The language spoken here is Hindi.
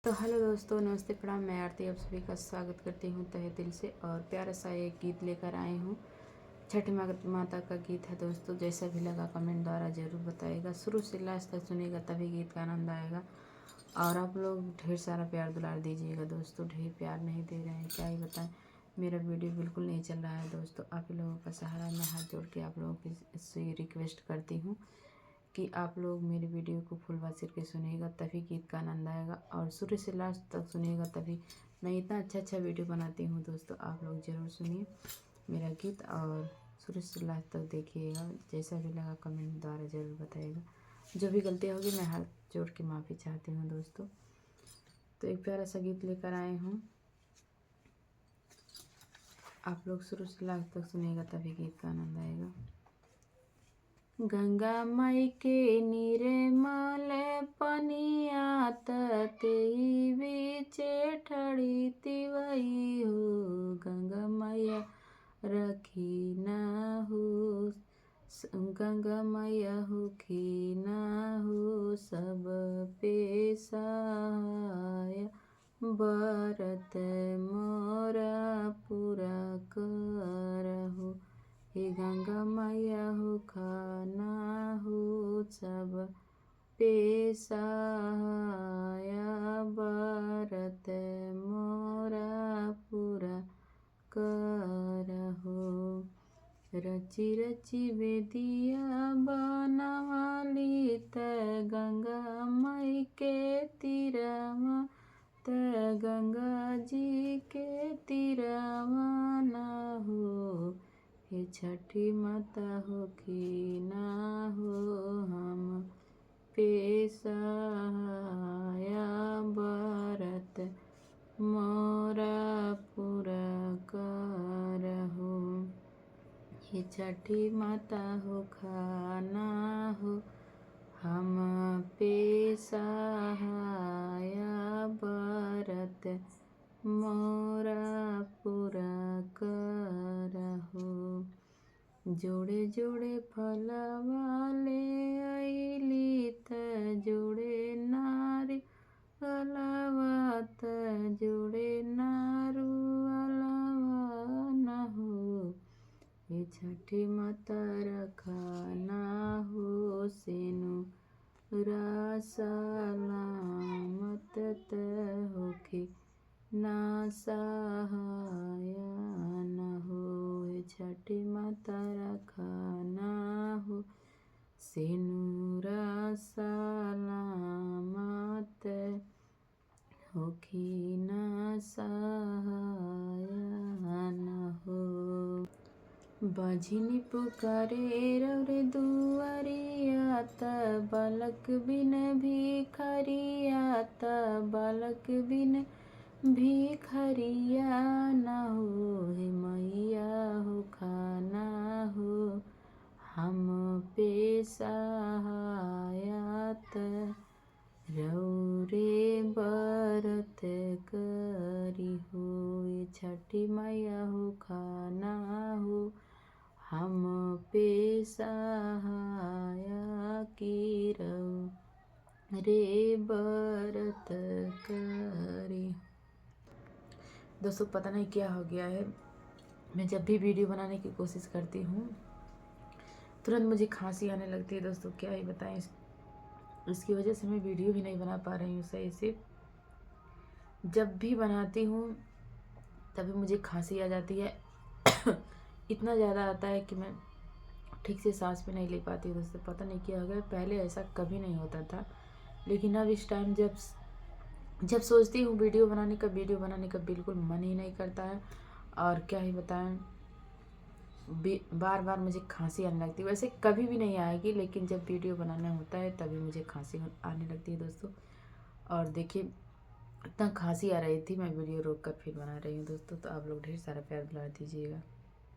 तो हेलो दोस्तों, नमस्ते, प्रणाम। मैं आरती आप सभी का स्वागत करती हूँ तहे दिल से। और प्यारा सा एक गीत लेकर आई हूँ। छठ माता का गीत है दोस्तों। जैसा भी लगा कमेंट द्वारा ज़रूर बताइएगा। शुरू से लास्ट तक सुनिएगा तभी गीत का आनंद आएगा। और आप लोग ढेर सारा प्यार दुलार दीजिएगा दोस्तों। ढेर प्यार नहीं दे रहे हैं, क्या ही बताएं। मेरा वीडियो बिल्कुल नहीं चल रहा है दोस्तों। आप ही लोगों का सहारा मैं हाथ जोड़ के आप लोगों की से रिक्वेस्ट करती हूँ कि आप लोग मेरी वीडियो को फुल वॉच करके सुनिएगा तभी गीत का आनंद आएगा। और शुरू से लास्ट तक सुनिएगा तभी। मैं इतना अच्छा वीडियो बनाती हूँ दोस्तों। आप लोग ज़रूर सुनिए मेरा गीत और शुरू से लास्ट तक देखिएगा। जैसा भी लगा कमेंट द्वारा ज़रूर बताइएगा। जो भी गलती होगी मैं हाथ जोड़ के माफ़ी चाहती हूँ दोस्तों। तो एक प्यारा सा गीत लेकर आए हूँ। आप लोग शुरू से लास्ट तक सुनिएगा तभी गीत का आनंद आएगा। गंगा माई के निर्मल पनिया ततेई बीचे ठड़ी तिवई हो। गंगा मैया रखी ना हो, गंगा मैया होखी ना हो सब पे सहाय। बरत मोरा पूरा करहु, हे गंगा मैया हो खाना हो सब पे सहाया। बरत मोरा पूरा करहु। रची रची बेदिया बनवाली त गंगा माई के तीरवा, त गंगा जी के तीरवा ना हो। हे छठी माता होखी ना हो हम पे सहाया। बरत मोरा पूरा करहु, हे छठी माता हो खाना हो हम पे सहाया। बरत मोरा पूरा करहु। जोड़े जोड़े फलवा ले अइली त जोड़े नारी अलावा, त जोड़े नारू अलावा न हो। हे छठी माता रखाना हो सेनु सलामत, त होखे ना सहाया न हो। हे छठी माता रखाना हो सेनुरा सलामत, होखी ना सहाया न हो। बाझिनी पुकारे रौरे दुआरिया त बालक बिन भिखरिया, त बालक बिन भिखरिया न हो। हे मैया हो खाना हो हम पे सहाया, त रौरे बरत करी हो। ये छठी मैया हो खाना हो हम पे सहाया, की रे बरत करी। दोस्तों पता नहीं क्या हो गया है, मैं जब भी वीडियो बनाने की कोशिश करती हूँ तुरंत मुझे खांसी आने लगती है दोस्तों। क्या ही बताएं, इसकी वजह से मैं वीडियो भी नहीं बना पा रही हूँ सही से। जब भी बनाती हूँ तभी मुझे खांसी आ जाती है। इतना ज़्यादा आता है कि मैं ठीक से सांस भी नहीं ले पाती हूँ दोस्तों। पता नहीं क्या हो गया, पहले ऐसा कभी नहीं होता था। लेकिन अब इस टाइम जब सोचती हूँ वीडियो बनाने का बिल्कुल मन ही नहीं करता है। और क्या ही बताएं, बार बार मुझे खांसी आने लगती है। वैसे कभी भी नहीं आएगी, लेकिन जब वीडियो बनाना होता है तभी मुझे खांसी आने लगती है दोस्तों। और देखिए इतना खांसी आ रही थी, मैं वीडियो रोक कर फिर बना रही हूँ दोस्तों। तो आप लोग ढेर सारा प्यार दिला दीजिएगा।